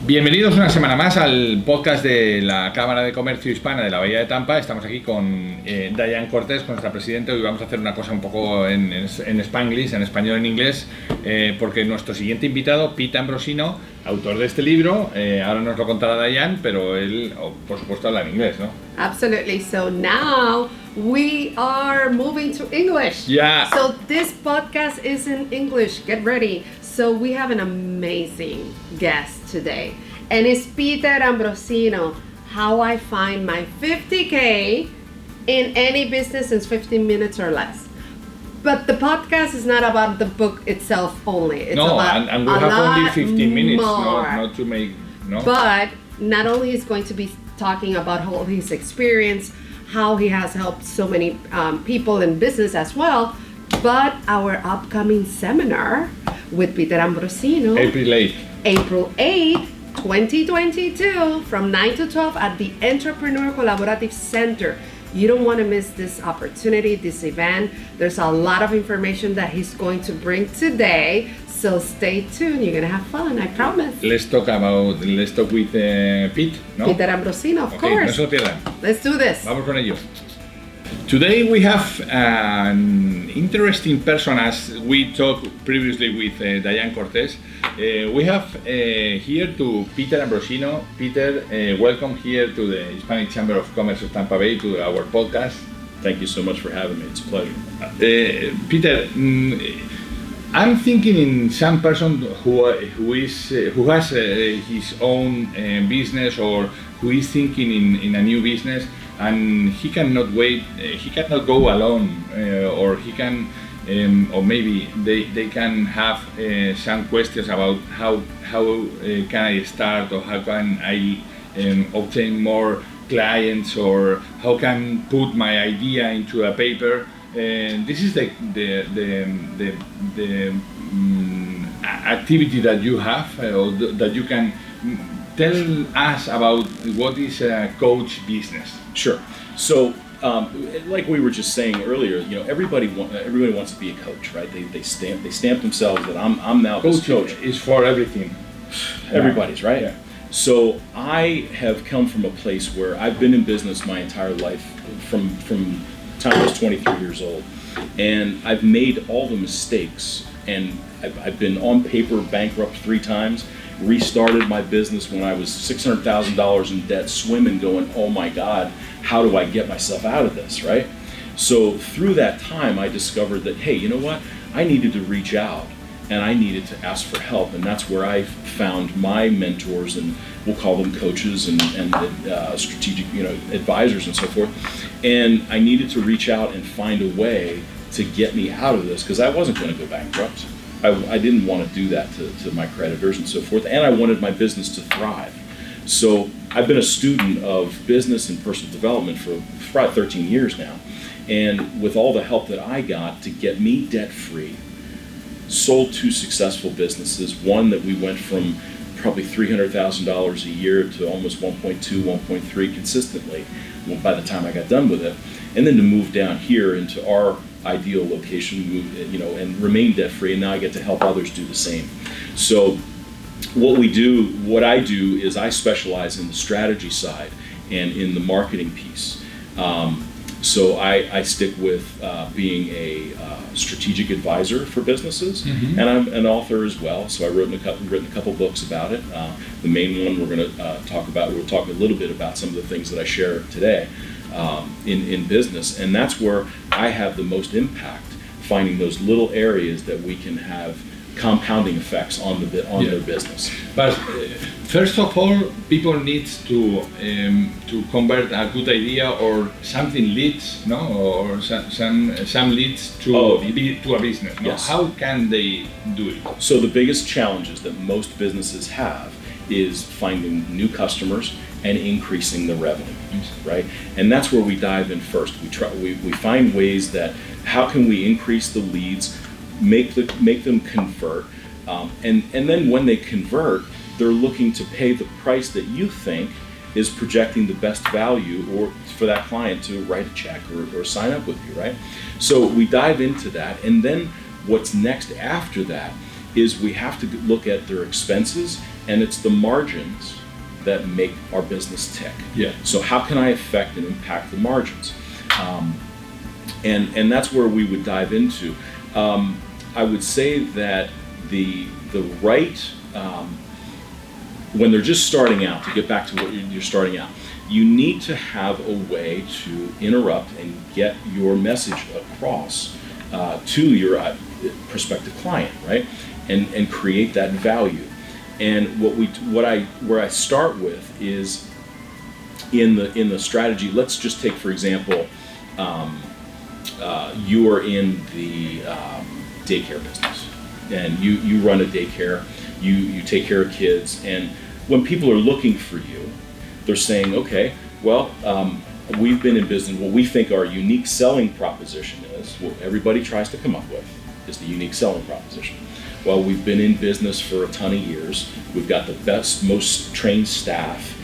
Bienvenidos una semana más al podcast de la Cámara de Comercio Hispana de la Bahía de Tampa. Estamos aquí con Diane Cortés, con nuestra presidenta. Hoy vamos a hacer una cosa un poco en Spanglish, en español, en inglés, porque nuestro siguiente invitado, Pete Ambrosino, autor de este libro, ahora nos lo contará Diane, pero él, por supuesto, habla en inglés, ¿no? Absolutely. So now we are moving to English. Yeah. So this podcast is in English. Get ready. So we have an amazing guest today, and it's Peter Ambrosino. How I find my 50K in any business in 15 minutes or less. But the podcast is not about the book itself only. It's about and we have only 15 minutes, not to make, no. But not only is going to be talking about all his experience, how he has helped so many people in business as well, but our upcoming seminar with Peter Ambrosino, April 8th, 2022, from 9 to 12 at the Entrepreneur Collaborative Center. You don't want to miss this opportunity, this event. There's a lot of information that he's going to bring today, so stay tuned. You're going to have fun, I promise. Let's talk with Pete, no? Peter Ambrosino, of course. No se lo pierdan. Let's do this. Vamos con ello. Today we have an interesting person, as we talked previously with Diane Cortés. We have here to Peter Ambrosino. Peter, welcome here to the Hispanic Chamber of Commerce of Tampa Bay, to our podcast. Thank you so much for having me. It's a pleasure. Peter, I'm thinking in some person who has his own business, or who is thinking in a new business, and he cannot wait. He cannot go alone, or he can, or maybe they can have some questions about how can I start, or how can I obtain more clients, or how can put my idea into a paper. This is the activity that you have, or that you can tell us about. What is a coach business? Sure. So, like we were just saying earlier, everybody wants to be a coach, right? They stamp themselves that I'm now this coach. Is for everything. Everybody's right. Yeah. So I have come from a place where I've been in business my entire life, from time I was 23 years old, and I've made all the mistakes, and I've been on paper bankrupt 3 times, restarted my business when I was $600,000 in debt, swimming, going, oh my God, how do I get myself out of this, right? So through that time, I discovered that, hey, you know what? I needed to reach out, and I needed to ask for help, and that's where I found my mentors, and we'll call them coaches and strategic, advisors and so forth. And I needed to reach out and find a way to get me out of this, because I wasn't going to go bankrupt. I didn't want to do that to my creditors and so forth, and I wanted my business to thrive. So I've been a student of business and personal development for about 13 years now, and with all the help that I got to get me debt-free, sold 2 successful businesses, one that we went from probably $300,000 a year to almost 1.2, 1.3 consistently by the time I got done with it, and then to move down here into our ideal location, and remain debt-free, and now I get to help others do the same. So what I do is I specialize in the strategy side and in the marketing piece. So I stick with being a strategic advisor for businesses, and I'm an author as well. So I written a couple books about it. The main one we're going to talk about. We'll talk a little bit about some of the things that I share today in business, and that's where I have the most impact. Finding those little areas that we can have compounding effects on their business. But first of all, people need to convert a good idea, or something leads, no, or some leads to a business. No? Yes. How can they do it? So the biggest challenges that most businesses have is finding new customers and increasing the revenue, right? And that's where we dive in first. We find ways that how can we increase the leads, make them convert, and then when they convert, they're looking to pay the price that you think is projecting the best value, or for that client to write a check or sign up with you, right? So we dive into that, and then what's next after that is we have to look at their expenses and it's the margins that make our business tick. Yeah. So how can I affect and impact the margins? And that's where we would dive into. I would say that the right, when they're just starting out, to get back to what you're starting out, you need to have a way to interrupt and get your message across to your prospective client, right? And create that value. And where I start with is in the strategy. Let's just take, for example, you are in the daycare business, and you run a daycare. You take care of kids, and when people are looking for you, they're saying, okay, well, we've been in business. What we think our unique selling proposition is, what everybody tries to come up with, is the unique selling proposition. Well, we've been in business for a ton of years. We've got the best, most trained staff,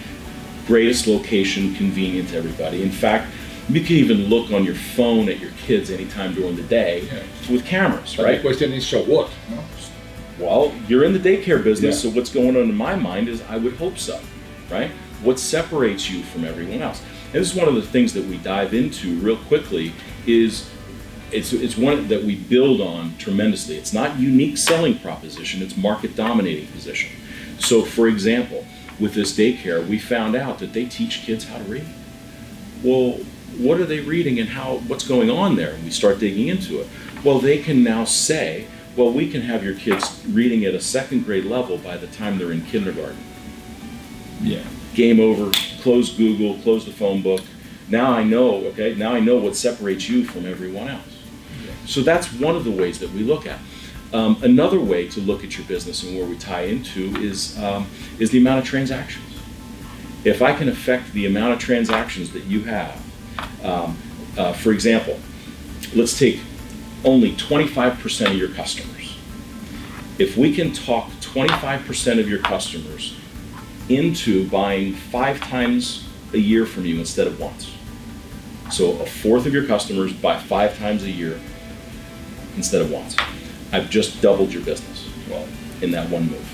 greatest location, convenient to everybody. In fact, you can even look on your phone at your kids anytime during the day with cameras, but right? the question is, so what? No? Well, you're in the daycare business, so what's going on in my mind is I would hope so, right? What separates you from everyone else? And this is one of the things that we dive into real quickly is it's one that we build on tremendously. It's not unique selling proposition, it's market dominating position. So for example, with this daycare, we found out that they teach kids how to read. Well, what are they reading and what's going on there? And we start digging into it. Well, they can now say, well, we can have your kids reading at a second grade level by the time they're in kindergarten. Yeah. Game over, close Google, close the phone book. Now I know what separates you from everyone else. Yeah. So that's one of the ways that we look at. Another way to look at your business and where we tie into is the amount of transactions. If I can affect the amount of transactions that you have, for example, let's take only 25% of your customers. If we can talk 25% of your customers into buying 5 times a year from you instead of once. So a fourth of your customers buy 5 times a year instead of once. I've just doubled your business in that one move.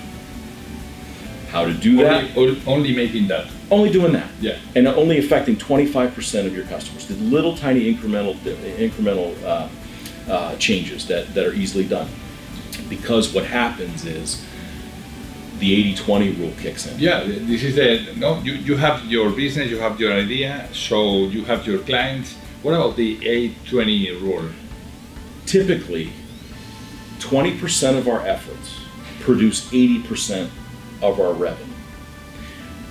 How to do that? Only making that. Only doing that. Yeah. And only affecting 25% of your customers. The little tiny incremental changes that are easily done. Because what happens is the 80-20 rule kicks in. Yeah, this is you have your business, you have your idea, so you have your clients. What about the 80-20 rule? Typically, 20% of our efforts produce 80% of our revenue.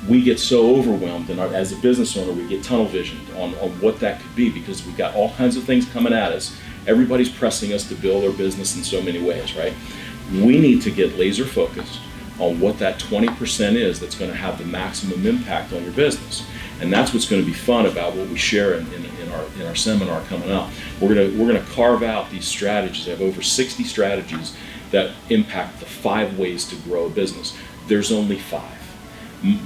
We get so overwhelmed, and as a business owner, we get tunnel vision on what that could be because we've got all kinds of things coming at us. Everybody's pressing us to build our business in so many ways, right? We need to get laser focused on what that 20% is that's going to have the maximum impact on your business. And that's what's going to be fun about what we share in our seminar coming up. We're going to carve out these strategies. I have over 60 strategies that impact the 5 ways to grow a business. There's only 5.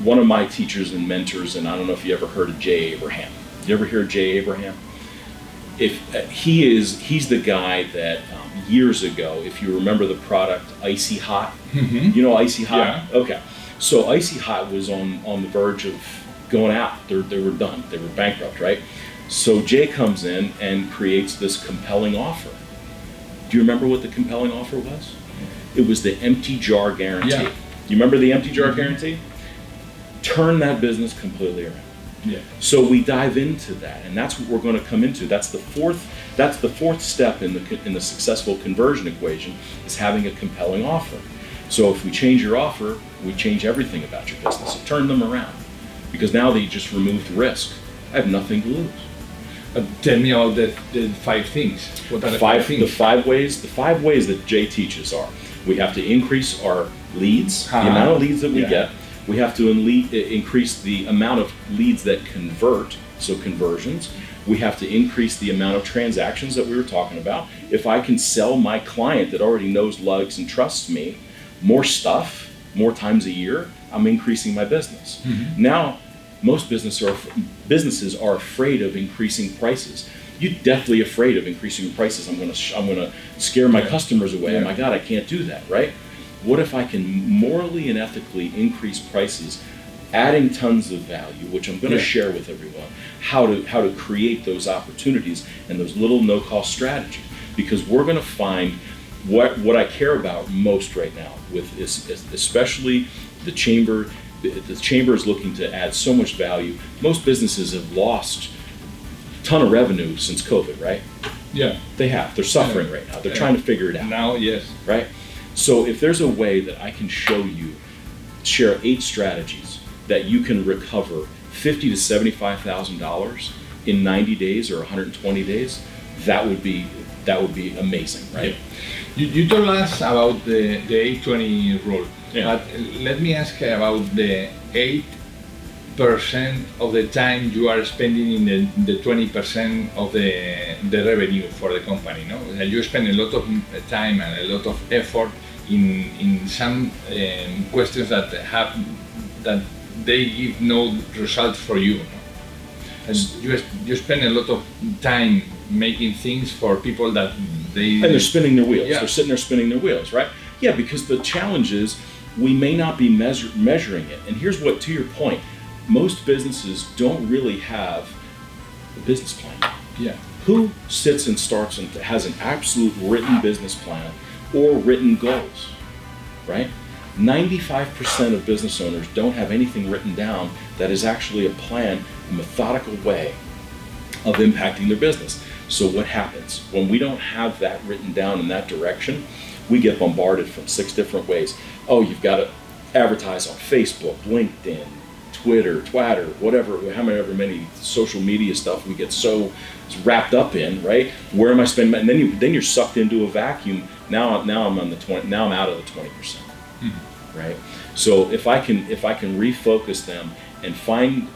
One of my teachers and mentors, and I don't know if you ever heard of Jay Abraham. You ever hear of Jay Abraham? He's the guy that years ago, if you remember the product Icy Hot, you know Icy Hot? Yeah. Okay. So Icy Hot was on the verge of going out. They were done. They were bankrupt, right? So Jay comes in and creates this compelling offer. Do you remember what the compelling offer was? It was the empty jar guarantee. Yeah. You remember the empty jar guarantee? Turn that business completely around. Yeah. So we dive into that, and that's what we're going to come into. That's the fourth step in the successful conversion equation, is having a compelling offer. So if we change your offer, we change everything about your business. So turn them around, because now they just removed risk. I have nothing to lose. Tell me about the 5 things. What are the 5 things? The 5 ways that Jay teaches are: we have to increase our leads, the amount of leads that we get. We have to increase the amount of leads that convert, so conversions. We have to increase the amount of transactions that we were talking about. If I can sell my client that already knows, loves, and trusts me more stuff, more times a year, I'm increasing my business. Mm-hmm. Now, most businesses are afraid of increasing prices. You're definitely afraid of increasing prices. I'm gonna scare my customers away. Yeah. Oh my God, I can't do that, right? What if I can morally and ethically increase prices, adding tons of value, which I'm going to share with everyone, how to create those opportunities and those little no-cost strategies. Because we're going to find what I care about most right now, with especially the chamber. The chamber is looking to add so much value. Most businesses have lost a ton of revenue since COVID, right? Yeah. They have. They're suffering right now. They're trying to figure it out. Now, yes. Right? So if there's a way that I can show you, share 8 strategies that you can recover $50,000 to $75,000 in 90 days or 120 days, that would be amazing, right? Yeah. You told us about the 80-20 rule. Yeah. But let me ask about the 8% of the time you are spending in the 20% of the revenue for the company. No, and you spend a lot of time and a lot of effort in some questions that they give no result for you. No? And you spend a lot of time making things for people that and they're spinning their wheels. Yeah. They're sitting there spinning their wheels, right? Yeah, because the challenge is we may not be measuring it. And here's what, to your point, most businesses don't really have a business plan. Yeah. Who sits and starts and has an absolute written business plan or written goals, right? 95% of business owners don't have anything written down that is actually a plan, a methodical way of impacting their business. So what happens when we don't have that written down in that direction? We get bombarded from 6 different ways. Oh, you've got to advertise on Facebook, LinkedIn, Twitter, whatever, however many social media stuff we get so wrapped up in, right? Where am I spending my, and then you're sucked into a vacuum. Now I'm on the 20. Now I'm out of the 20%, right? So if I can refocus them and find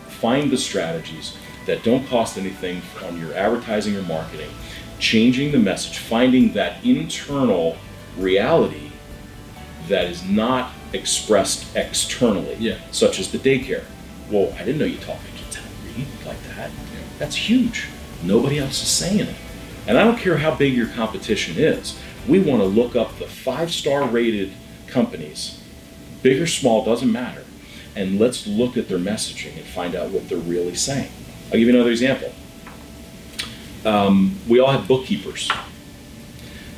the strategies that don't cost anything on your advertising or marketing, changing the message, finding that internal reality that is not expressed externally, such as the daycare. Well, I didn't know you taught my kids how to read like that. That's huge. Nobody else is saying it. And I don't care how big your competition is. We want to look up the 5-star rated companies, big or small, doesn't matter. And let's look at their messaging and find out what they're really saying. I'll give you another example. We all have bookkeepers.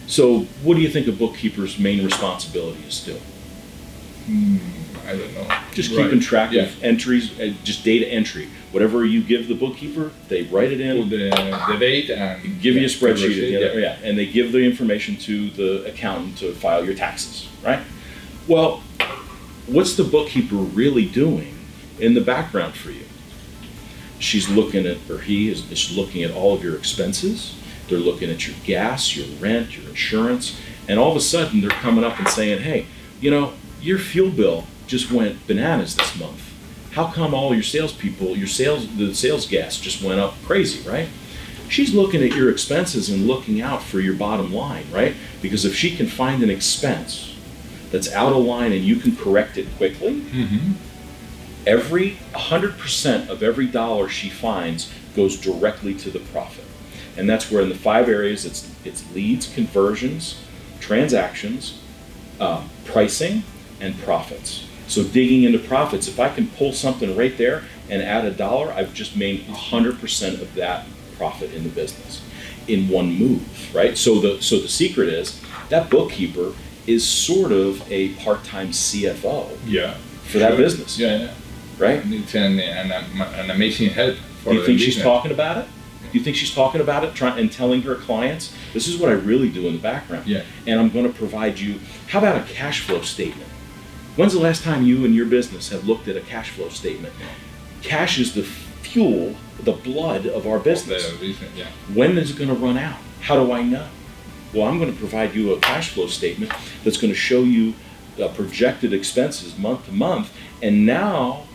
So what do you think a bookkeeper's main responsibility is still? I don't know. Just keeping track of entries, just data entry. Whatever you give the bookkeeper, they write it in. Put the date and give you a spreadsheet, and they give the information to the accountant to file your taxes, right? Well, what's the bookkeeper really doing in the background for you? She's looking at, or he is looking at all of your expenses. They're looking at your gas, your rent, your insurance, and all of a sudden they're coming up and saying, hey, you know, your fuel bill just went bananas this month. How come all your salespeople, the sales gas just went up crazy, right? She's looking at your expenses and looking out for your bottom line, right? Because if she can find an expense that's out of line and you can correct it quickly, 100% of every dollar she finds goes directly to the profit. And that's where in the 5 areas, it's leads, conversions, transactions, pricing, and profits. So digging into profits, if I can pull something right there and add $1, I've just made 100% of that profit in the business in one move, right? So the secret is that bookkeeper is sort of a part-time CFO for that business. Right? It's an amazing help for Do you think she's business. talking about it? Do you think she's talking about it and telling her clients, this is what I really do in the background? And I'm going to provide you, how about a cash flow statement? When's the last time you and your business have looked at a cash flow statement? Cash is the fuel, the blood of our business. When is it going to run out? How do I know? Well, I'm going to provide you a cash flow statement that's going to show you projected expenses month to month, and now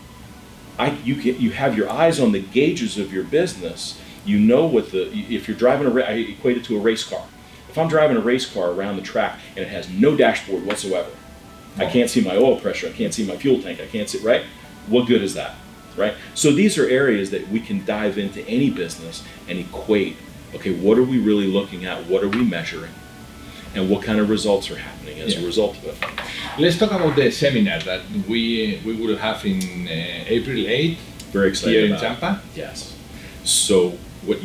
you have your eyes on the gauges of your business. You know if you're driving I equate it to a race car. If I'm driving a race car around the track and it has no dashboard whatsoever, I can't see my oil pressure, I can't see my fuel tank, I can't see, right? What good is that, right? So these are areas that we can dive into any business and equate, okay, what are we really looking at? What are we measuring? and what kind of results are happening as a result of it. Let's talk about the seminar that we will have in April 8th. Very excited here in about Tampa. Yes. So what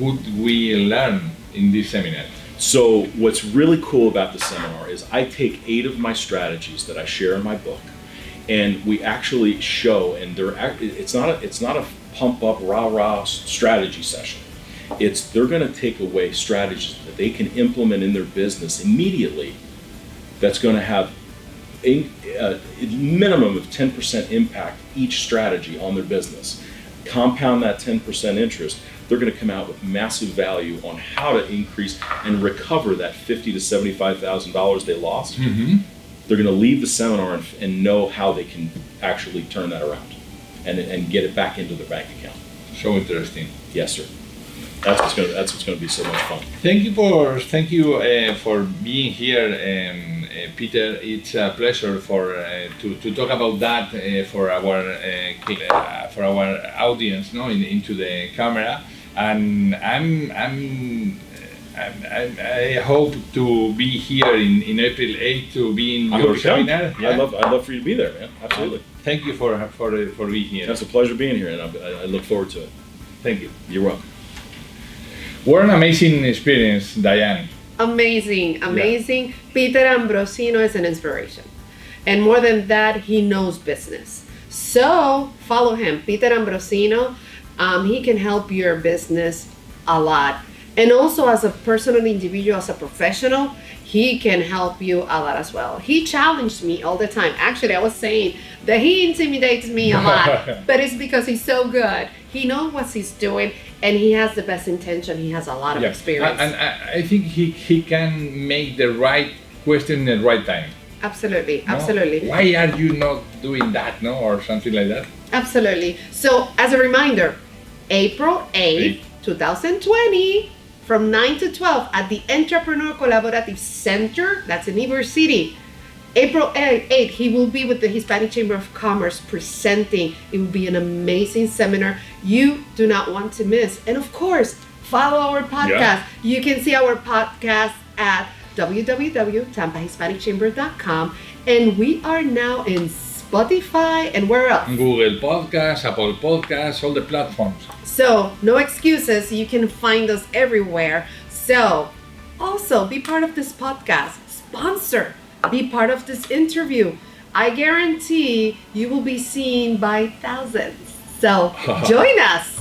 would we learn in this seminar? So what's really cool about the seminar is I take 8 of my strategies that I share in my book, and we actually show, and it's not a pump up rah strategy session. They're going to take away strategies that they can implement in their business immediately. That's going to have a minimum of 10% impact each strategy on their business. Compound that 10% interest, they're going to come out with massive value on how to increase and recover that $50,000 to $75,000 they lost. Mm-hmm. They're going to leave the seminar and know how they can actually turn that around and get it back into their bank account. So interesting. Yes, sir. That's what's going to be so much fun. Thank you for being here, Peter. It's a pleasure to talk about that for our audience, no, into the camera. And I hope to be here in April 8th to be in your seminar. Yeah? I'd love for you to be there, man. Absolutely. Thank you for being here. It's a pleasure being here, and I look forward to it. Thank you. You're welcome. What an amazing experience, Diane. Amazing. Yeah. Peter Ambrosino is an inspiration. And more than that, he knows business. So follow him, Peter Ambrosino. He can help your business a lot. And also as a personal individual, as a professional, he can help you a lot as well. He challenged me all the time. Actually, I was saying that he intimidates me a lot, but it's because he's so good. He knows what he's doing, and he has the best intention. He has a lot of experience. And I think he can make the right question at the right time. Absolutely, no? Absolutely. Why are you not doing that, no? Or something like that? Absolutely. So, as a reminder, April 8th, 2020, from 9 to 12 at the Entrepreneur Collaborative Center, that's in Ybor City. April 8th, he will be with the Hispanic Chamber of Commerce presenting. It will be an amazing seminar you do not want to miss. And of course, follow our podcast. Yeah. You can see our podcast at www.tampahispanichamber.com. And we are now in Spotify and where else? Google Podcasts, Apple Podcasts, all the platforms. So, no excuses. You can find us everywhere. So, also be part of this podcast. Sponsor. Be part of this interview. I guarantee you will be seen by thousands. So, join us.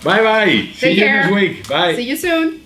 Bye-bye. See you care. next week. Bye. See you soon.